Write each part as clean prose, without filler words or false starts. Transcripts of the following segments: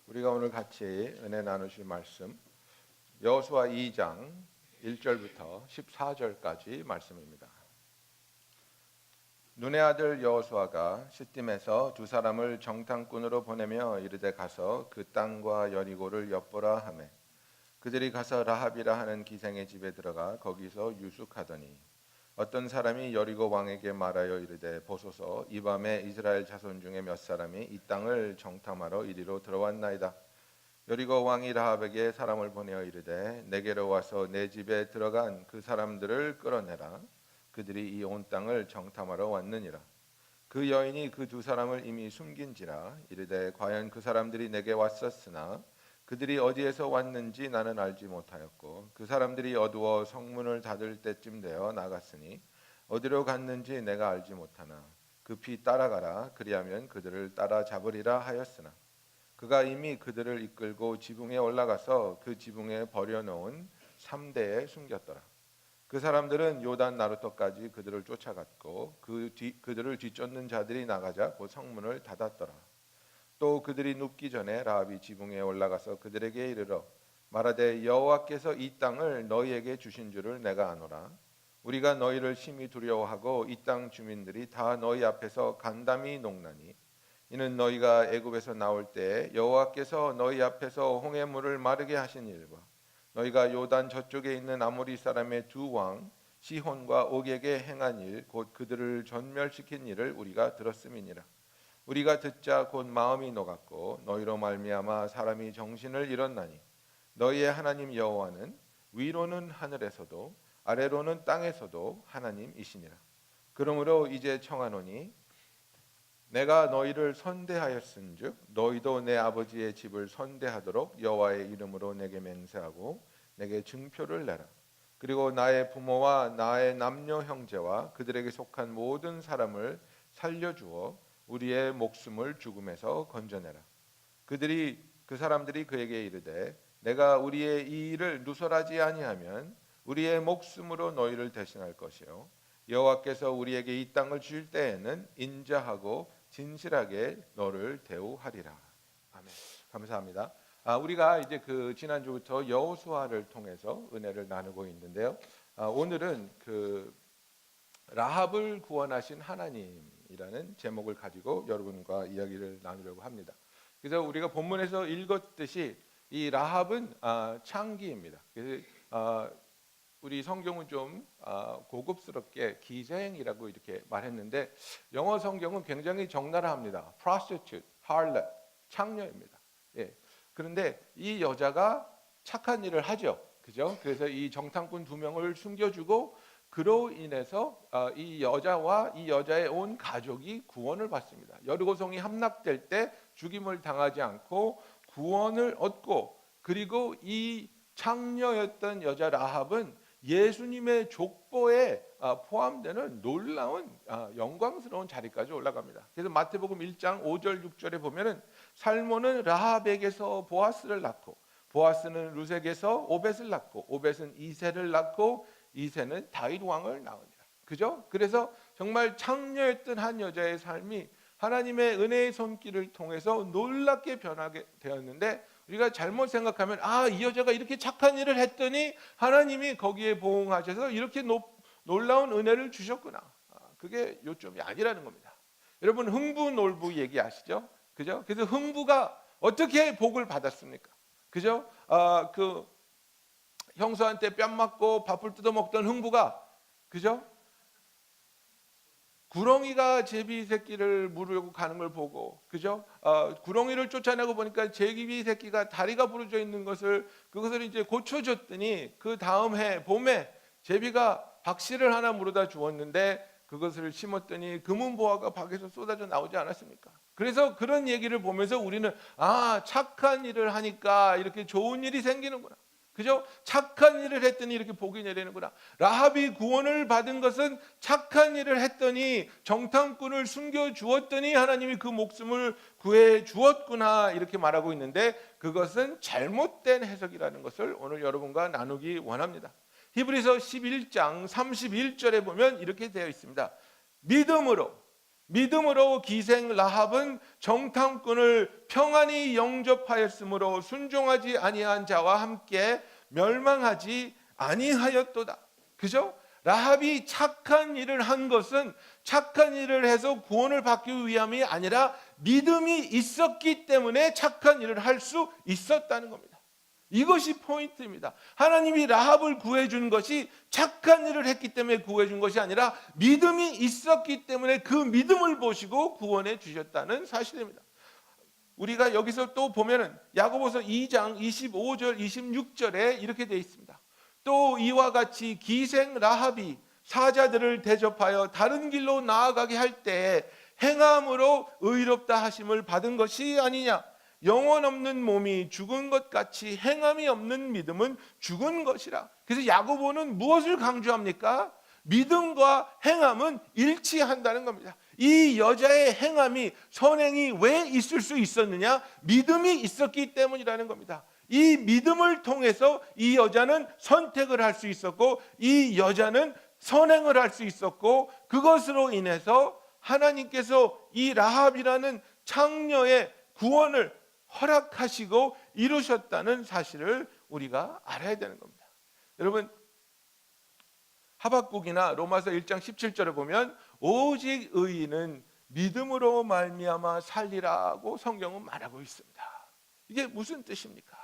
우리가 오늘 같이 은혜 나누실 말씀 여호수아 2장 1절부터 14절까지 말씀입니다. 눈의 아들 여호수아가 시딤에서 두 사람을 정탐꾼으로 보내며 이르되 가서 그 땅과 여리고를 엿보라 하매 그들이 가서 라합이라 하는 기생의 집에 들어가 거기서 유숙하더니 어떤 사람이 여리고 왕에게 말하여 이르되 보소서 이 밤에 이스라엘 자손 중에 몇 사람이 이 땅을 정탐하러 이리로 들어왔나이다. 여리고 왕이 라합에게 사람을 보내어 이르되 내게로 와서 내 집에 들어간 그 사람들을 끌어내라. 그들이 이 온 땅을 정탐하러 왔느니라. 그 여인이 그 두 사람을 이미 숨긴지라 이르되 과연 그 사람들이 내게 왔었으나 그들이 어디에서 왔는지 나는 알지 못하였고 그 사람들이 어두워 성문을 닫을 때쯤 되어 나갔으니 어디로 갔는지 내가 알지 못하나 급히 따라가라. 그리하면 그들을 따라잡으리라 하였으나 그가 이미 그들을 이끌고 지붕에 올라가서 그 지붕에 버려놓은 삼대에 숨겼더라. 그 사람들은 요단 나루터까지 그들을 쫓아갔고 그들을 뒤쫓는 자들이 나가자 곧 성문을 닫았더라. 또 그들이 눕기 전에 라합이 지붕에 올라가서 그들에게 이르러 말하되 여호와께서 이 땅을 너희에게 주신 줄을 내가 아노라. 우리가 너희를 심히 두려워하고 이 땅 주민들이 다 너희 앞에서 간담이 녹나니 이는 너희가 애굽에서 나올 때에 여호와께서 너희 앞에서 홍해물을 마르게 하신 일과 너희가 요단 저쪽에 있는 아모리 사람의 두 왕 시혼과 옥에게 행한 일 곧 그들을 전멸시킨 일을 우리가 들었음이니라. 우리가 듣자 곧 마음이 녹았고 너희로 말미암아 사람이 정신을 잃었나니 너희의 하나님 여호와는 위로는 하늘에서도 아래로는 땅에서도 하나님이시니라. 그러므로 이제 청하노니 내가 너희를 선대하였은즉 너희도 내 아버지의 집을 선대하도록 여호와의 이름으로 내게 맹세하고 내게 증표를 내라. 그리고 나의 부모와 나의 남녀 형제와 그들에게 속한 모든 사람을 살려주어 우리의 목숨을 죽음에서 건져내라. 그 사람들이 그에게 이르되 내가 우리의 이 일을 누설하지 아니하면 우리의 목숨으로 너희를 대신할 것이요 여호와께서 우리에게 이 땅을 주실 때에는 인자하고 진실하게 너를 대우하리라. 아멘. 감사합니다. 우리가 이제 그 지난주부터 여호수아를 통해서 은혜를 나누고 있는데요. 오늘은 그 라합을 구원하신 하나님이라는 제목을 가지고 여러분과 이야기를 나누려고 합니다. 그래서 우리가 본문에서 읽었듯이 이 라합은 창기입니다. 그래서 우리 성경은 좀 고급스럽게 기생이라고 이렇게 말했는데 영어 성경은 굉장히 적나라합니다. prostitute, harlot, 창녀입니다. 예. 그런데 이 여자가 착한 일을 하죠. 그죠? 그래서 이 정탐꾼 두 명을 숨겨주고 그로 인해서 이 여자와 이 여자의 온 가족이 구원을 받습니다. 여리고성이 함락될 때 죽임을 당하지 않고 구원을 얻고 그리고 이 창녀였던 여자 라합은 예수님의 족보에 포함되는 놀라운 영광스러운 자리까지 올라갑니다. 그래서 마태복음 1장 5절 6절에 보면은 살몬은 라합에게서 보아스를 낳고 보아스는 루색에서 오벳을 낳고 오벳은 이새를 낳고 이새는 다윗 왕을 낳으니라. 그죠? 그래서 정말 창녀였던 한 여자의 삶이 하나님의 은혜의 손길을 통해서 놀랍게 변하게 되었는데 우리가 잘못 생각하면 이 여자가 이렇게 착한 일을 했더니 하나님이 거기에 보응하셔서 이렇게 놀라운 은혜를 주셨구나. 그게 요점이 아니라는 겁니다. 여러분 흥부놀부 얘기 아시죠? 그죠? 그래서 흥부가 어떻게 복을 받았습니까? 그죠? 그 형수한테 뺨 맞고 밥을 뜯어 먹던 흥부가 그죠? 구렁이가 제비 새끼를 물으려고 가는 걸 보고 그죠? 구렁이를 쫓아내고 보니까 제비 새끼가 다리가 부러져 있는 그것을 이제 고쳐줬더니 그 다음 해 봄에 제비가 박씨를 하나 물어다 주었는데 그것을 심었더니 금은보화가 박에서 쏟아져 나오지 않았습니까? 그래서 그런 얘기를 보면서 우리는 착한 일을 하니까 이렇게 좋은 일이 생기는구나. 그죠? 착한 일을 했더니 이렇게 복이 내리는구나. 라합이 구원을 받은 것은 착한 일을 했더니 정탐꾼을 숨겨 주었더니 하나님이 그 목숨을 구해 주었구나 이렇게 말하고 있는데 그것은 잘못된 해석이라는 것을 오늘 여러분과 나누기 원합니다. 히브리서 11장 31절에 보면 이렇게 되어 있습니다. 믿음으로 믿음으로 기생 라합은 정탐꾼을 평안히 영접하였으므로 순종하지 아니한 자와 함께 멸망하지 아니하였도다. 그죠? 라합이 착한 일을 한 것은 착한 일을 해서 구원을 받기 위함이 아니라 믿음이 있었기 때문에 착한 일을 할 수 있었다는 겁니다. 이것이 포인트입니다. 하나님이 라합을 구해준 것이 착한 일을 했기 때문에 구해준 것이 아니라 믿음이 있었기 때문에 그 믿음을 보시고 구원해 주셨다는 사실입니다. 우리가 여기서 또 보면은 야고보서 2장 25절 26절에 이렇게 되어 있습니다. 또 이와 같이 기생 라합이 사자들을 대접하여 다른 길로 나아가게 할 때 행함으로 의롭다 하심을 받은 것이 아니냐. 영혼 없는 몸이 죽은 것 같이 행함이 없는 믿음은 죽은 것이라. 그래서 야고보는 무엇을 강조합니까? 믿음과 행함은 일치한다는 겁니다. 이 여자의 행함이, 선행이 왜 있을 수 있었느냐? 믿음이 있었기 때문이라는 겁니다. 이 믿음을 통해서 이 여자는 선택을 할 수 있었고, 이 여자는 선행을 할 수 있었고, 그것으로 인해서 하나님께서 이 라합이라는 창녀의 구원을 허락하시고 이루셨다는 사실을 우리가 알아야 되는 겁니다. 여러분, 하박국이나 로마서 1장 17절에 보면 오직 의인은 믿음으로 말미암아 살리라고 성경은 말하고 있습니다. 이게 무슨 뜻입니까?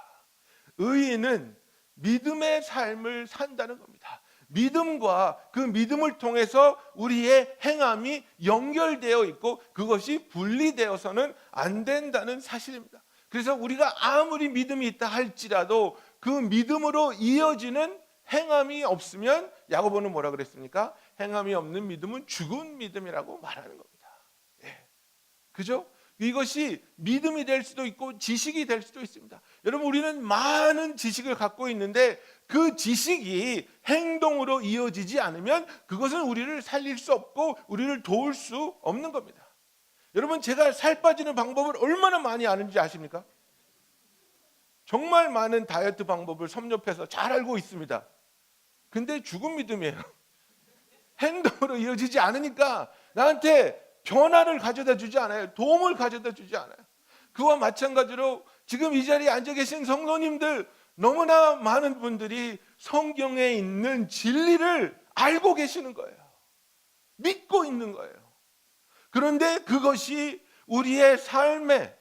의인은 믿음의 삶을 산다는 겁니다. 믿음과 그 믿음을 통해서 우리의 행함이 연결되어 있고 그것이 분리되어서는 안 된다는 사실입니다. 그래서 우리가 아무리 믿음이 있다 할지라도 그 믿음으로 이어지는 행함이 없으면 야고보는 뭐라 그랬습니까? 행함이 없는 믿음은 죽은 믿음이라고 말하는 겁니다. 예. 그죠? 이것이 믿음이 될 수도 있고 지식이 될 수도 있습니다. 여러분, 우리는 많은 지식을 갖고 있는데 그 지식이 행동으로 이어지지 않으면 그것은 우리를 살릴 수 없고 우리를 도울 수 없는 겁니다. 여러분, 제가 살 빠지는 방법을 얼마나 많이 아는지 아십니까? 정말 많은 다이어트 방법을 섭렵해서 잘 알고 있습니다. 근데 죽은 믿음이에요. 행동으로 이어지지 않으니까 나한테 변화를 가져다 주지 않아요. 도움을 가져다 주지 않아요. 그와 마찬가지로 지금 이 자리에 앉아 계신 성도님들, 너무나 많은 분들이 성경에 있는 진리를 알고 계시는 거예요. 믿고 있는 거예요. 그런데 그것이 우리의 삶의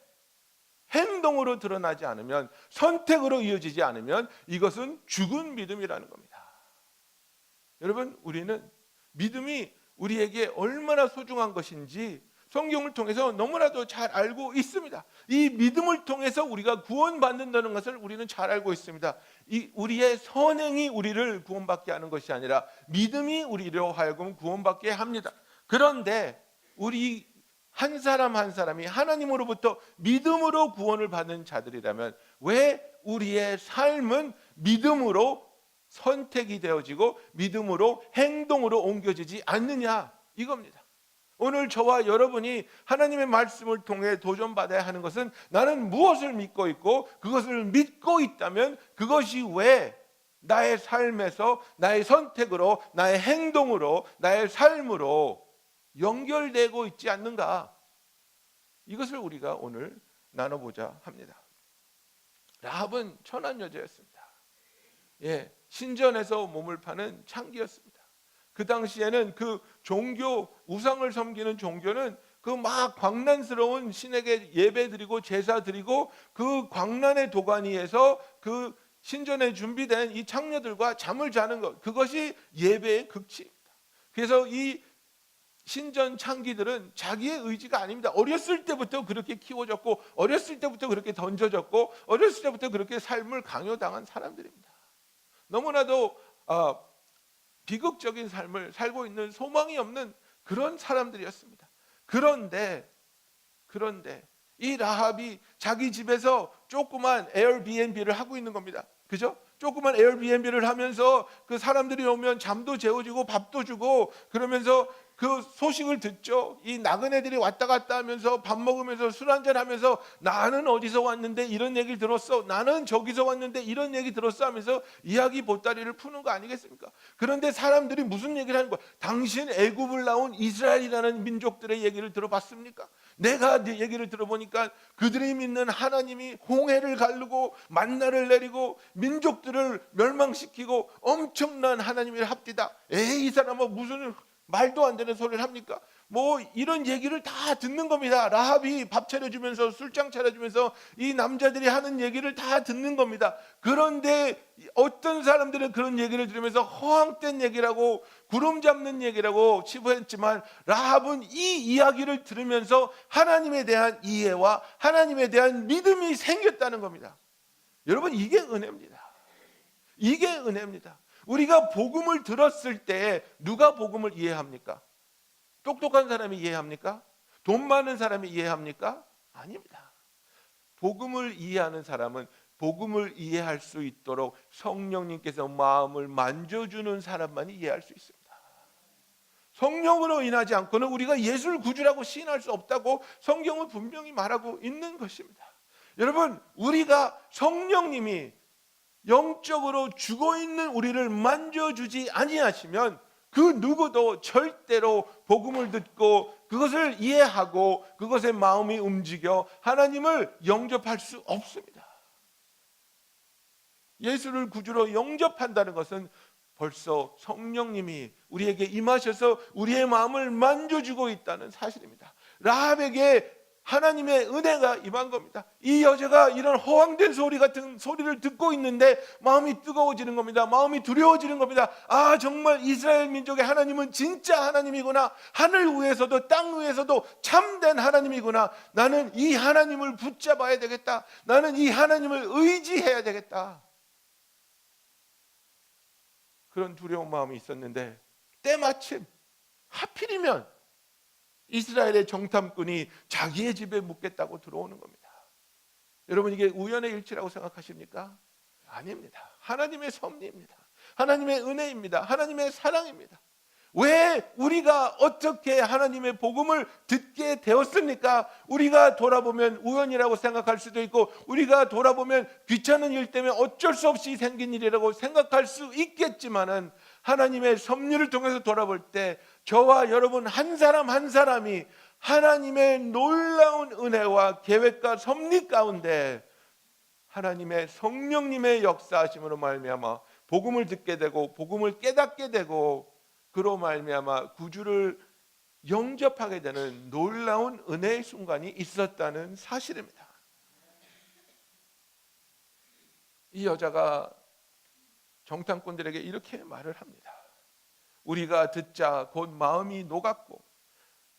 행동으로 드러나지 않으면, 선택으로 이어지지 않으면 이것은 죽은 믿음이라는 겁니다. 여러분, 우리는 믿음이 우리에게 얼마나 소중한 것인지 성경을 통해서 너무나도 잘 알고 있습니다. 이 믿음을 통해서 우리가 구원받는다는 것을 우리는 잘 알고 있습니다. 우리의 선행이 우리를 구원받게 하는 것이 아니라 믿음이 우리로 하여금 구원받게 합니다. 그런데 우리 한 사람 한 사람이 하나님으로부터 믿음으로 구원을 받는 자들이라면 왜 우리의 삶은 믿음으로 선택이 되어지고 믿음으로 행동으로 옮겨지지 않느냐, 이겁니다. 오늘 저와 여러분이 하나님의 말씀을 통해 도전받아야 하는 것은 나는 무엇을 믿고 있고 그것을 믿고 있다면 그것이 왜 나의 삶에서 나의 선택으로 나의 행동으로 나의 삶으로 연결되고 있지 않는가, 이것을 우리가 오늘 나눠보자 합니다. 라합은 천한 여자였습니다. 예, 신전에서 몸을 파는 창기였습니다. 그 당시에는 그 종교, 우상을 섬기는 종교는 그 막 광란스러운 신에게 예배 드리고 제사 드리고 그 광란의 도가니에서 그 신전에 준비된 이 창녀들과 잠을 자는 것, 그것이 예배의 극치입니다. 그래서 이 신전 창기들은 자기의 의지가 아닙니다. 어렸을 때부터 그렇게 키워졌고 어렸을 때부터 그렇게 던져졌고 어렸을 때부터 그렇게 삶을 강요당한 사람들입니다. 너무나도 비극적인 삶을 살고 있는 소망이 없는 그런 사람들이었습니다. 그런데 이 라합이 자기 집에서 조그만 에어비앤비를 하고 있는 겁니다. 그죠? 조그만 에어비앤비를 하면서 그 사람들이 오면 잠도 재워주고 밥도 주고 그러면서 그 소식을 듣죠. 이 나그네들이 왔다 갔다 하면서 밥 먹으면서 술 한잔 하면서 나는 어디서 왔는데 이런 얘기를 들었어, 나는 저기서 왔는데 이런 얘기 들었어 하면서 이야기 보따리를 푸는 거 아니겠습니까? 그런데 사람들이 무슨 얘기를 하는 거야? 당신 애굽을 나온 이스라엘이라는 민족들의 얘기를 들어봤습니까? 내가 네 얘기를 들어보니까 그들이 믿는 하나님이 홍해를 가르고 만나를 내리고 민족들을 멸망시키고 엄청난 하나님의 합디다. 에이, 이 사람은 무슨 말도 안 되는 소리를 합니까? 뭐 이런 얘기를 다 듣는 겁니다. 라합이 밥 차려주면서 술장 차려주면서 이 남자들이 하는 얘기를 다 듣는 겁니다. 그런데 어떤 사람들은 그런 얘기를 들으면서 허황된 얘기라고, 구름 잡는 얘기라고 치부했지만, 라합은 이 이야기를 들으면서 하나님에 대한 이해와 하나님에 대한 믿음이 생겼다는 겁니다. 여러분, 이게 은혜입니다. 이게 은혜입니다. 우리가 복음을 들었을 때 누가 복음을 이해합니까? 똑똑한 사람이 이해합니까? 돈 많은 사람이 이해합니까? 아닙니다. 복음을 이해하는 사람은 복음을 이해할 수 있도록 성령님께서 마음을 만져주는 사람만이 이해할 수 있습니다. 성령으로 인하지 않고는 우리가 예수를 구주라고 시인할 수 없다고 성경은 분명히 말하고 있는 것입니다. 여러분, 우리가 성령님이 영적으로 죽어있는 우리를 만져주지 아니하시면 그 누구도 절대로 복음을 듣고 그것을 이해하고 그것에 마음이 움직여 하나님을 영접할 수 없습니다. 예수를 구주로 영접한다는 것은 벌써 성령님이 우리에게 임하셔서 우리의 마음을 만져주고 있다는 사실입니다. 라합에게 하나님의 은혜가 임한 겁니다. 이 여자가 이런 허황된 소리 같은 소리를 듣고 있는데 마음이 뜨거워지는 겁니다. 마음이 두려워지는 겁니다. 아, 정말 이스라엘 민족의 하나님은 진짜 하나님이구나. 하늘 위에서도 땅 위에서도 참된 하나님이구나. 나는 이 하나님을 붙잡아야 되겠다. 나는 이 하나님을 의지해야 되겠다. 그런 두려운 마음이 있었는데 때마침 하필이면 이스라엘의 정탐꾼이 자기의 집에 묵겠다고 들어오는 겁니다. 여러분, 이게 우연의 일치라고 생각하십니까? 아닙니다. 하나님의 섭리입니다. 하나님의 은혜입니다. 하나님의 사랑입니다. 왜 우리가 어떻게 하나님의 복음을 듣게 되었습니까? 우리가 돌아보면 우연이라고 생각할 수도 있고, 우리가 돌아보면 귀찮은 일 때문에 어쩔 수 없이 생긴 일이라고 생각할 수 있겠지만은, 하나님의 섭리를 통해서 돌아볼 때 저와 여러분 한 사람 한 사람이 하나님의 놀라운 은혜와 계획과 섭리 가운데 하나님의 성령님의 역사하심으로 말미암아 복음을 듣게 되고 복음을 깨닫게 되고, 그로 말미암아 구주를 영접하게 되는 놀라운 은혜의 순간이 있었다는 사실입니다. 이 여자가 정탐꾼들에게 이렇게 말을 합니다. 우리가 듣자 곧 마음이 녹았고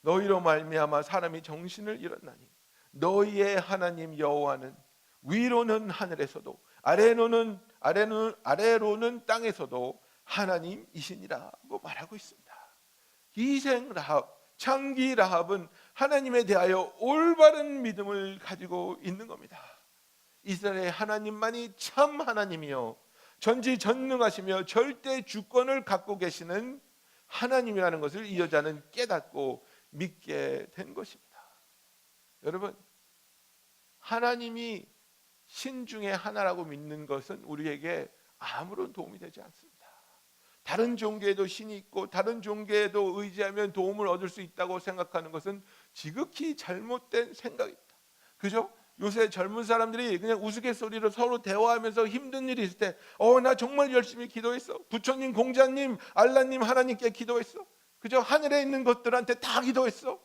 너희로 말미암아 사람이 정신을 잃었나니 너희의 하나님 여호와는 위로는 하늘에서도 아래로는 땅에서도 하나님이시니라고 말하고 있습니다. 기생 라합, 창기 라합은 하나님에 대하여 올바른 믿음을 가지고 있는 겁니다. 이스라엘의 하나님만이 참 하나님이요 전지전능하시며 절대 주권을 갖고 계시는 하나님이라는 것을 이 여자는 깨닫고 믿게 된 것입니다. 여러분, 하나님이 신 중에 하나라고 믿는 것은 우리에게 아무런 도움이 되지 않습니다. 다른 종교에도 신이 있고 다른 종교에도 의지하면 도움을 얻을 수 있다고 생각하는 것은 지극히 잘못된 생각입니다. 그죠? 요새 젊은 사람들이 그냥 우스갯소리로 서로 대화하면서 힘든 일이 있을 때 나 정말 열심히 기도했어. 부처님, 공자님, 알라님, 하나님께 기도했어. 그죠? 하늘에 있는 것들한테 다 기도했어.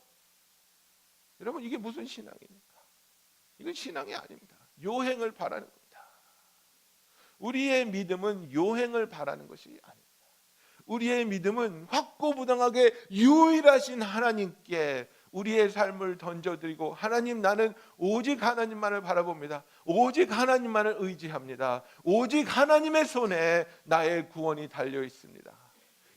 여러분, 이게 무슨 신앙입니까? 이건 신앙이 아닙니다. 요행을 바라는 겁니다. 우리의 믿음은 요행을 바라는 것이 아닙니다. 우리의 믿음은 확고부당하게 유일하신 하나님께 우리의 삶을 던져드리고, 하나님, 나는 오직 하나님만을 바라봅니다. 오직 하나님만을 의지합니다. 오직 하나님의 손에 나의 구원이 달려 있습니다.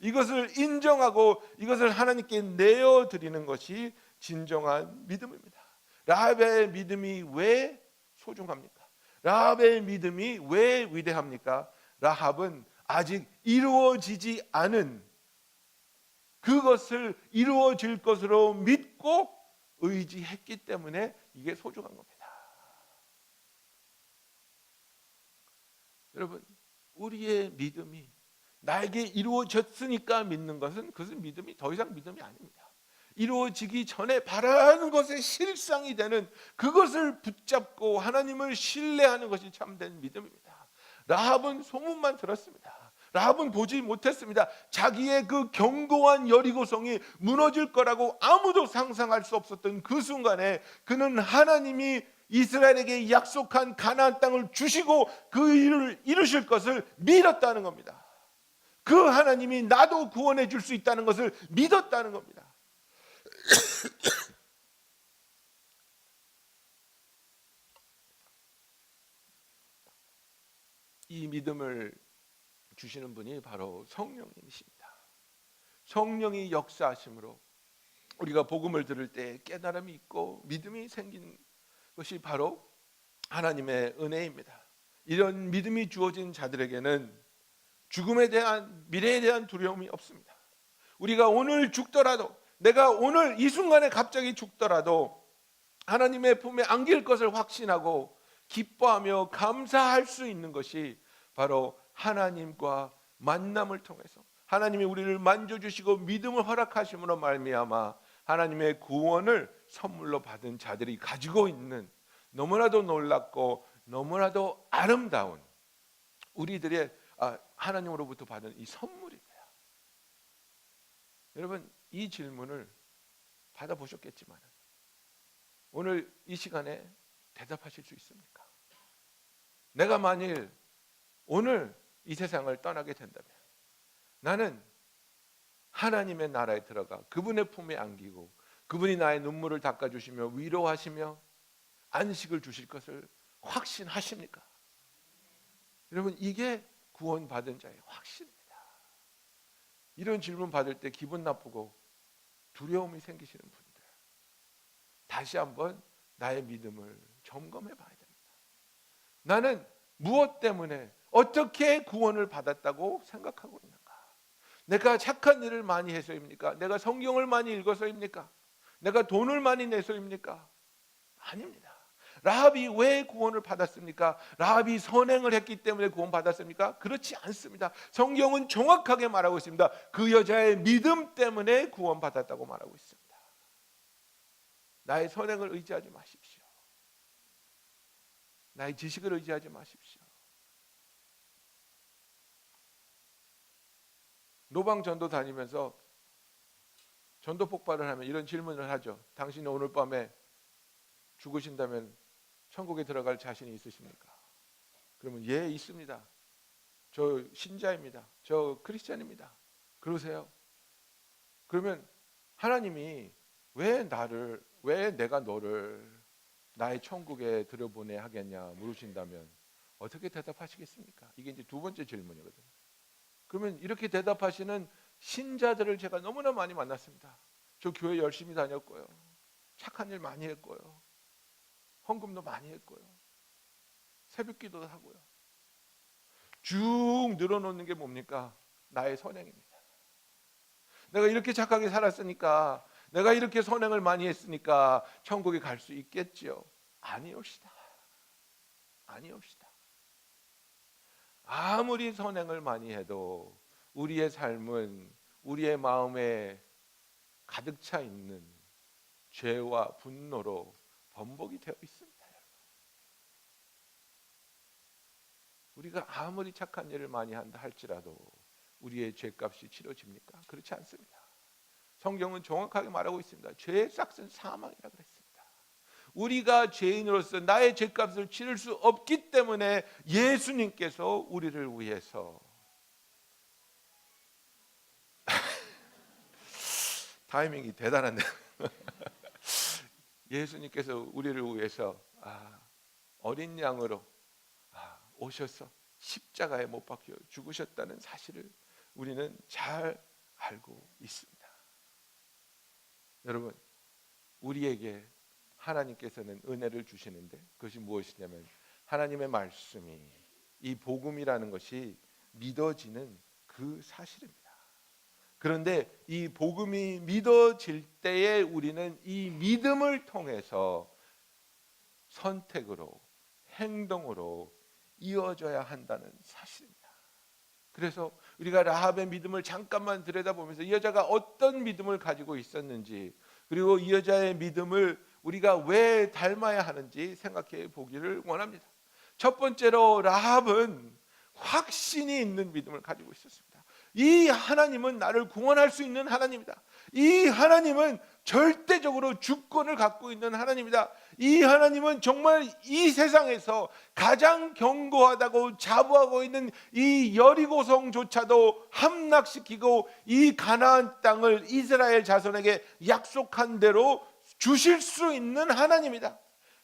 이것을 인정하고 이것을 하나님께 내어드리는 것이 진정한 믿음입니다. 라합의 믿음이 왜 소중합니까? 라합의 믿음이 왜 위대합니까? 라합은 아직 이루어지지 않은 그것을 이루어질 것으로 믿고 의지했기 때문에 이게 소중한 겁니다. 여러분, 우리의 믿음이 나에게 이루어졌으니까 믿는 것은 그것은 믿음이 더 이상 믿음이 아닙니다. 이루어지기 전에 바라는 것의 실상이 되는 그것을 붙잡고 하나님을 신뢰하는 것이 참된 믿음입니다. 라합은 소문만 들었습니다. 라합은 보지 못했습니다. 자기의 그 견고한 여리고성이 무너질 거라고 아무도 상상할 수 없었던 그 순간에 그는 하나님이 이스라엘에게 약속한 가나안 땅을 주시고 그 일을 이루실 것을 믿었다는 겁니다. 그 하나님이 나도 구원해 줄 수 있다는 것을 믿었다는 겁니다. 이 믿음을 주시는 분이 바로 성령님이십니다. 성령이 역사하심으로 우리가 복음을 들을 때 깨달음이 있고 믿음이 생기는 것이 바로 하나님의 은혜입니다. 이런 믿음이 주어진 자들에게는 죽음에 대한, 미래에 대한 두려움이 없습니다. 우리가 오늘 죽더라도, 내가 오늘 이 순간에 갑자기 죽더라도 하나님의 품에 안길 것을 확신하고 기뻐하며 감사할 수 있는 것이 바로 하나님과 만남을 통해서 하나님이 우리를 만져주시고 믿음을 허락하심으로 말미암아 하나님의 구원을 선물로 받은 자들이 가지고 있는 너무나도 놀랍고 너무나도 아름다운 우리들의 하나님으로부터 받은 이 선물입니다. 여러분, 이 질문을 받아보셨겠지만 오늘 이 시간에 대답하실 수 있습니까? 내가 만일 오늘 이 세상을 떠나게 된다면 나는 하나님의 나라에 들어가 그분의 품에 안기고 그분이 나의 눈물을 닦아주시며 위로하시며 안식을 주실 것을 확신하십니까? 여러분, 이게 구원받은 자의 확신입니다. 이런 질문 받을 때 기분 나쁘고 두려움이 생기시는 분들, 다시 한번 나의 믿음을 점검해 봐야 됩니다. 나는 무엇 때문에 어떻게 구원을 받았다고 생각하고 있는가? 내가 착한 일을 많이 해서입니까? 내가 성경을 많이 읽어서입니까? 내가 돈을 많이 내서입니까? 아닙니다. 라합이 왜 구원을 받았습니까? 라합이 선행을 했기 때문에 구원 받았습니까? 그렇지 않습니다. 성경은 정확하게 말하고 있습니다. 그 여자의 믿음 때문에 구원 받았다고 말하고 있습니다. 나의 선행을 의지하지 마십시오. 나의 지식을 의지하지 마십시오. 노방전도 다니면서 전도 폭발을 하면 이런 질문을 하죠. 당신이 오늘 밤에 죽으신다면 천국에 들어갈 자신이 있으십니까? 그러면 예, 있습니다. 저 신자입니다. 저 크리스찬입니다. 그러세요? 그러면 하나님이 왜 내가 너를 나의 천국에 들여보내 하겠냐 물으신다면 어떻게 대답하시겠습니까? 이게 이제 두 번째 질문이거든요. 그러면 이렇게 대답하시는 신자들을 제가 너무나 많이 만났습니다. 저 교회 열심히 다녔고요. 착한 일 많이 했고요. 헌금도 많이 했고요. 새벽기도도 하고요. 쭉 늘어놓는 게 뭡니까? 나의 선행입니다. 내가 이렇게 착하게 살았으니까, 내가 이렇게 선행을 많이 했으니까 천국에 갈 수 있겠지요. 아니옵시다. 아니옵시다. 아무리 선행을 많이 해도 우리의 삶은 우리의 마음에 가득 차 있는 죄와 분노로 번복이 되어 있습니다. 우리가 아무리 착한 일을 많이 한다 할지라도 우리의 죄값이 치러집니까? 그렇지 않습니다. 성경은 정확하게 말하고 있습니다. 죄의 싹은 사망이라 그랬습니다. 우리가 죄인으로서 나의 죄값을 치를 수 없기 때문에 예수님께서 우리를 위해서 타이밍이 대단한데 예수님께서 우리를 위해서 어린 양으로 오셔서 십자가에 못 박혀 죽으셨다는 사실을 우리는 잘 알고 있습니다. 여러분, 우리에게 하나님께서는 은혜를 주시는데 그것이 무엇이냐면 하나님의 말씀이, 이 복음이라는 것이 믿어지는 그 사실입니다. 그런데 이 복음이 믿어질 때에 우리는 이 믿음을 통해서 선택으로, 행동으로 이어져야 한다는 사실입니다. 그래서 우리가 라합의 믿음을 잠깐만 들여다보면서 이 여자가 어떤 믿음을 가지고 있었는지, 그리고 이 여자의 믿음을 우리가 왜 닮아야 하는지 생각해 보기를 원합니다. 첫 번째로 라합은 확신이 있는 믿음을 가지고 있었습니다. 이 하나님은 나를 구원할 수 있는 하나님이다. 이 하나님은 절대적으로 주권을 갖고 있는 하나님이다. 이 하나님은 정말 이 세상에서 가장 견고하다고 자부하고 있는 이 여리고성조차도 함락시키고 이 가나안 땅을 이스라엘 자손에게 약속한 대로 주실 수 있는 하나님이다.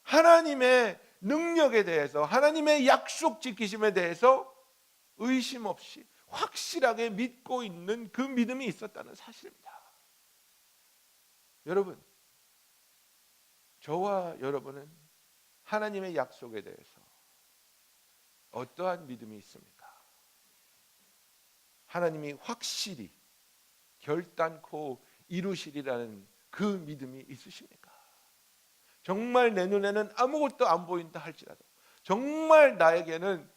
하나님의 능력에 대해서, 하나님의 약속 지키심에 대해서 의심 없이 확실하게 믿고 있는 그 믿음이 있었다는 사실입니다. 여러분, 저와 여러분은 하나님의 약속에 대해서 어떠한 믿음이 있습니까? 하나님이 확실히 결단코 이루시리라는 그 믿음이 있으십니까? 정말 내 눈에는 아무것도 안 보인다 할지라도, 정말 나에게는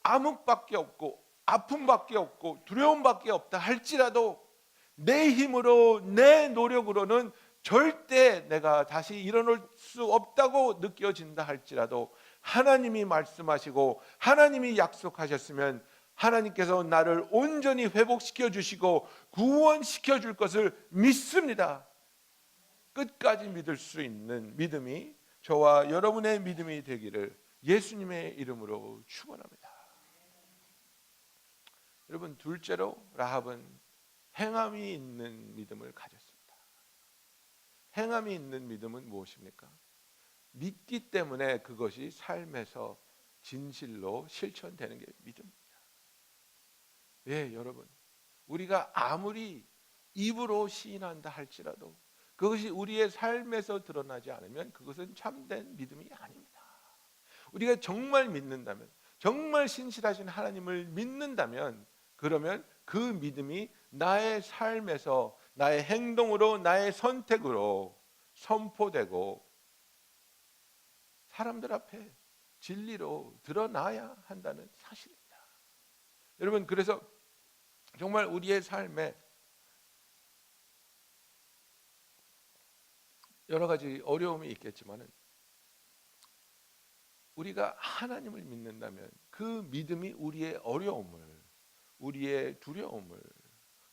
암흑밖에 없고 아픔밖에 없고 두려움밖에 없다 할지라도, 내 힘으로 내 노력으로는 절대 내가 다시 일어날 수 없다고 느껴진다 할지라도, 하나님이 말씀하시고 하나님이 약속하셨으면 하나님께서 나를 온전히 회복시켜 주시고 구원시켜 줄 것을 믿습니다. 끝까지 믿을 수 있는 믿음이 저와 여러분의 믿음이 되기를 예수님의 이름으로 축원합니다. 여러분, 둘째로 라합은 행함이 있는 믿음을 가졌습니다. 행함이 있는 믿음은 무엇입니까? 믿기 때문에 그것이 삶에서 진실로 실천되는 게 믿음입니다. 예, 여러분, 우리가 아무리 입으로 시인한다 할지라도 그것이 우리의 삶에서 드러나지 않으면 그것은 참된 믿음이 아닙니다. 우리가 정말 믿는다면, 정말 신실하신 하나님을 믿는다면, 그러면 그 믿음이 나의 삶에서 나의 행동으로, 나의 선택으로 선포되고 사람들 앞에 진리로 드러나야 한다는 사실입니다. 여러분, 그래서 정말 우리의 삶에 여러 가지 어려움이 있겠지만은 우리가 하나님을 믿는다면 그 믿음이 우리의 어려움을, 우리의 두려움을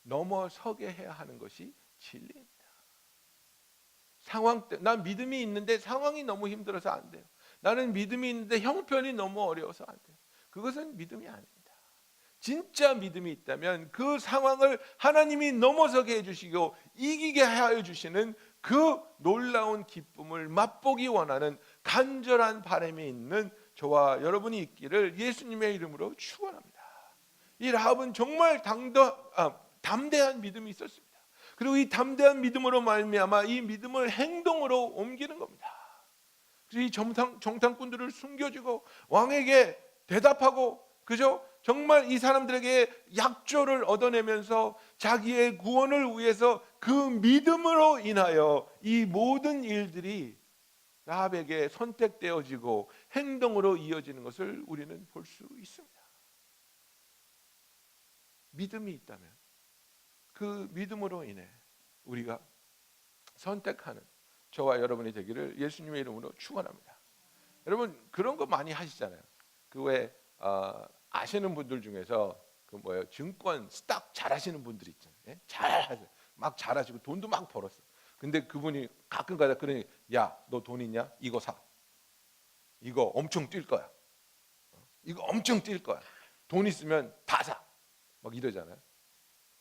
넘어서게 해야 하는 것이 진리입니다. 상황 때, 난 믿음이 있는데 상황이 너무 힘들어서 안 돼요. 나는 믿음이 있는데 형편이 너무 어려워서 안 돼요. 그것은 믿음이 아닙니다. 진짜 믿음이 있다면 그 상황을 하나님이 넘어서게 해주시고 이기게 하여 주시는 그 놀라운 기쁨을 맛보기 원하는 간절한 바람이 있는 저와 여러분이 있기를 예수님의 이름으로 축원합니다. 이 라합은 정말 담대한 믿음이 있었습니다. 그리고 이 담대한 믿음으로 말미암아 이 믿음을 행동으로 옮기는 겁니다. 그래서 이 정탐꾼들을 숨겨주고 왕에게 대답하고, 그죠? 정말 이 사람들에게 약조를 얻어내면서 자기의 구원을 위해서 그 믿음으로 인하여 이 모든 일들이 라합에게 선택되어지고 행동으로 이어지는 것을 우리는 볼 수 있습니다. 믿음이 있다면 그 믿음으로 인해 우리가 선택하는 저와 여러분이 되기를 예수님의 이름으로 축원합니다. 여러분, 그런 거 많이 하시잖아요. 그 왜 아시는 분들 중에서 증권 스탁 잘하시는 분들 있잖아요. 예? 잘하세요. 막 잘하시고 돈도 막 벌었어. 근데 그분이 가끔가다 그러니, 야, 너 돈 있냐? 이거 사. 이거 엄청 뛸 거야. 이거 엄청 뛸 거야. 돈 있으면 다 사. 막 이러잖아요.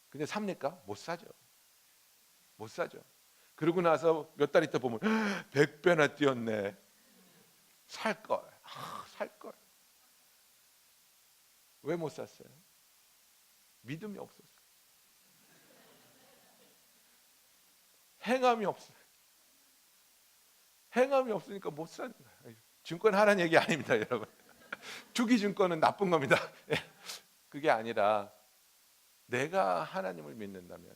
근데 삽니까? 못 사죠. 못 사죠. 그러고 나서 몇 달 있다 보면 100배나 뛰었네. 살 걸. 살 걸. 왜 못 샀어요? 믿음이 없었어요. 행함이 없어요. 행함이 없으니까 못 사는 거예요. 증권 하라는 얘기 아닙니다, 여러분. 투기증권은 나쁜 겁니다. 그게 아니라 내가 하나님을 믿는다면,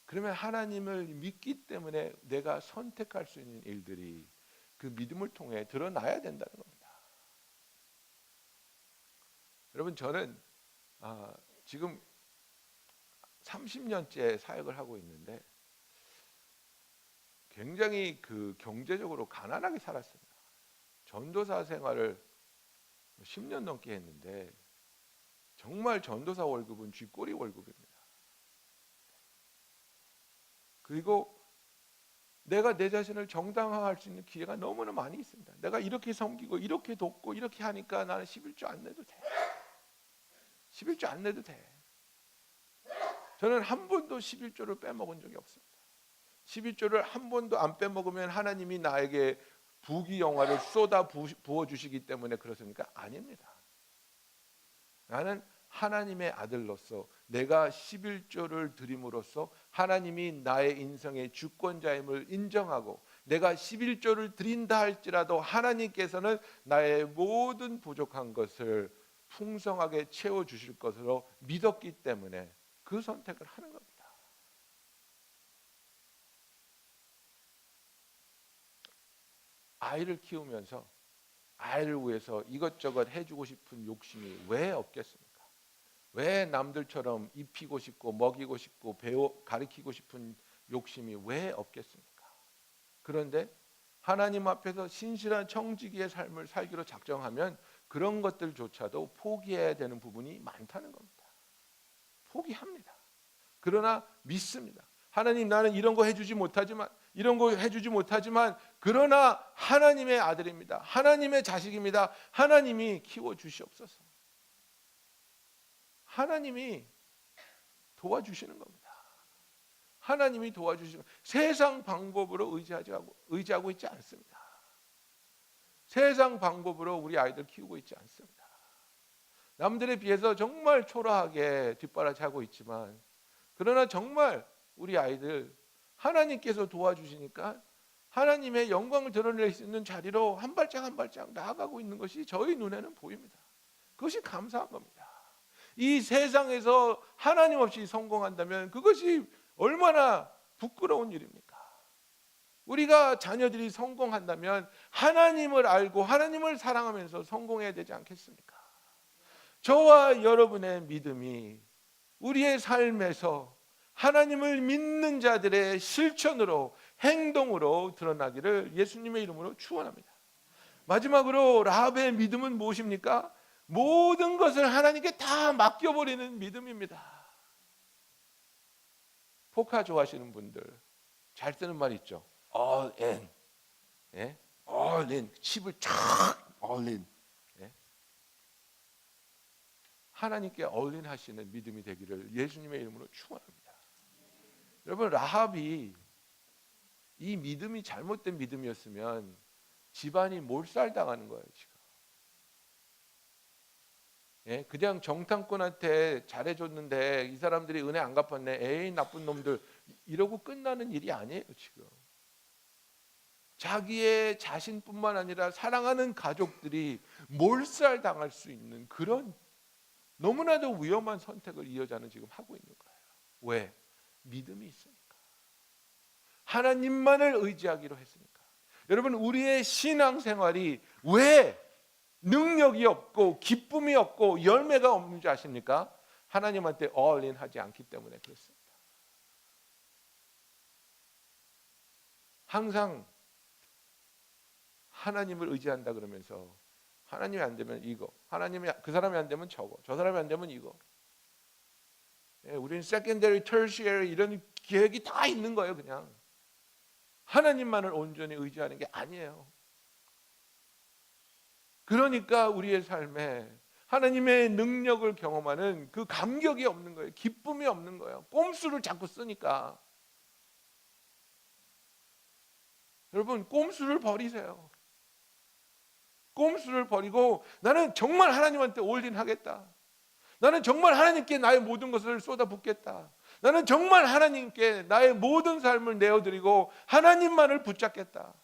그러면 하나님을 믿기 때문에 내가 선택할 수 있는 일들이 그 믿음을 통해 드러나야 된다는 겁니다. 여러분, 저는 지금 30년째 사역을 하고 있는데 굉장히 그 경제적으로 가난하게 살았습니다. 전도사 생활을 10년 넘게 했는데 정말 전도사 월급은 쥐꼬리 월급입니다. 그리고 내가 내 자신을 정당화할 수 있는 기회가 너무나 많이 있습니다. 내가 이렇게 섬기고 이렇게 돕고 이렇게 하니까 나는 11조 안 내도 돼. 11조 안 내도 돼. 저는 한 번도 11조를 빼먹은 적이 없습니다. 11조를 한 번도 안 빼먹으면 하나님이 나에게 부귀영화를 쏟아 부어주시기 때문에 그렇습니까? 아닙니다. 나는 하나님의 아들로서 내가 11조를 드림으로써 하나님이 나의 인생의 주권자임을 인정하고 내가 11조를 드린다 할지라도 하나님께서는 나의 모든 부족한 것을 풍성하게 채워주실 것으로 믿었기 때문에 그 선택을 하는 겁니다. 아이를 키우면서 아이를 위해서 이것저것 해주고 싶은 욕심이 왜 없겠습니까? 왜 남들처럼 입히고 싶고 먹이고 싶고 가르치고 싶은 욕심이 왜 없겠습니까? 그런데 하나님 앞에서 신실한 청지기의 삶을 살기로 작정하면 그런 것들조차도 포기해야 되는 부분이 많다는 겁니다. 포기합니다. 그러나 믿습니다. 하나님, 나는 이런 거 해주지 못하지만 그러나 하나님의 아들입니다. 하나님의 자식입니다. 하나님이 키워주시옵소서. 하나님이 도와주시는 겁니다. 하나님이 도와주시는, 세상 방법으로 의지하고 있지 않습니다. 세상 방법으로 우리 아이들 키우고 있지 않습니다. 남들에 비해서 정말 초라하게 뒷바라지하고 있지만 그러나 정말 우리 아이들 하나님께서 도와주시니까 하나님의 영광을 드러낼 수 있는 자리로 한 발짝 한 발짝 나아가고 있는 것이 저희 눈에는 보입니다. 그것이 감사한 겁니다. 이 세상에서 하나님 없이 성공한다면 그것이 얼마나 부끄러운 일입니까? 우리가 자녀들이 성공한다면 하나님을 알고 하나님을 사랑하면서 성공해야 되지 않겠습니까? 저와 여러분의 믿음이 우리의 삶에서 하나님을 믿는 자들의 실천으로, 행동으로 드러나기를 예수님의 이름으로 축원합니다. 마지막으로 라합의 믿음은 무엇입니까? 모든 것을 하나님께 다 맡겨버리는 믿음입니다. 포카 좋아하시는 분들 잘 쓰는 말 있죠. All in. 예? All in. 칩을 쫙 all in. 예? 하나님께 all in 하시는 믿음이 되기를 예수님의 이름으로 축원합니다. 여러분, 라합이 이 믿음이 잘못된 믿음이었으면 집안이 몰살당하는 거예요. 지금. 예? 그냥 정탐꾼한테 잘해줬는데 이 사람들이 은혜 안 갚았네, 에이 나쁜 놈들, 이러고 끝나는 일이 아니에요. 지금 자기의 자신뿐만 아니라 사랑하는 가족들이 몰살당할 수 있는 그런 너무나도 위험한 선택을 이 여자는 지금 하고 있는 거예요. 왜? 믿음이 있으니까. 하나님만을 의지하기로 했으니까. 여러분, 우리의 신앙생활이 왜 능력이 없고 기쁨이 없고 열매가 없는 줄 아십니까? 하나님한테 all-in 하지 않기 때문에 그렇습니다. 항상 하나님을 의지한다 그러면서 하나님이 안 되면 이거, 하나님이 그 사람이 안 되면 저거, 저 사람이 안 되면 이거. 우리는 secondary, tertiary 이런 계획이 다 있는 거예요. 그냥 하나님만을 온전히 의지하는 게 아니에요. 그러니까 우리의 삶에 하나님의 능력을 경험하는 그 감격이 없는 거예요. 기쁨이 없는 거예요. 꼼수를 자꾸 쓰니까. 여러분, 꼼수를 버리세요. 꼼수를 버리고 나는 정말 하나님한테 올인하겠다. 나는 정말 하나님께 나의 모든 것을 쏟아붓겠다. 나는 정말 하나님께 나의 모든 삶을 내어드리고 하나님만을 붙잡겠다.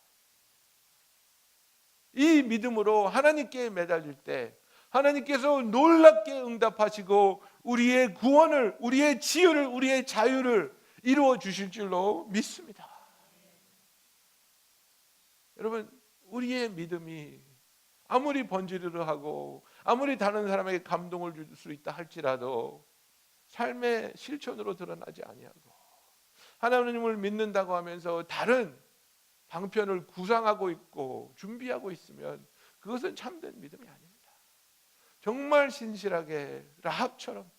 이 믿음으로 하나님께 매달릴 때 하나님께서 놀랍게 응답하시고 우리의 구원을, 우리의 치유를, 우리의 자유를 이루어 주실 줄로 믿습니다. 여러분, 우리의 믿음이 아무리 번지르르 하고 아무리 다른 사람에게 감동을 줄 수 있다 할지라도 삶의 실천으로 드러나지 아니하고 하나님을 믿는다고 하면서 다른 방편을 구상하고 있고 준비하고 있으면 그것은 참된 믿음이 아닙니다. 정말 신실하게 라합처럼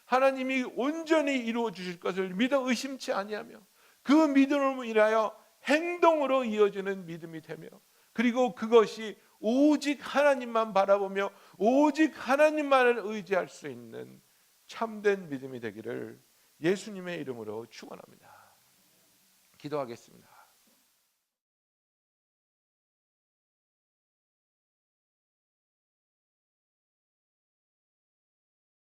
하나님이 온전히 이루어 주실 것을 믿어 의심치 아니하며 그 믿음으로 인하여 행동으로 이어지는 믿음이 되며, 그리고 그것이 오직 하나님만 바라보며 오직 하나님만을 의지할 수 있는 참된 믿음이 되기를 예수님의 이름으로 축원합니다. 기도하겠습니다.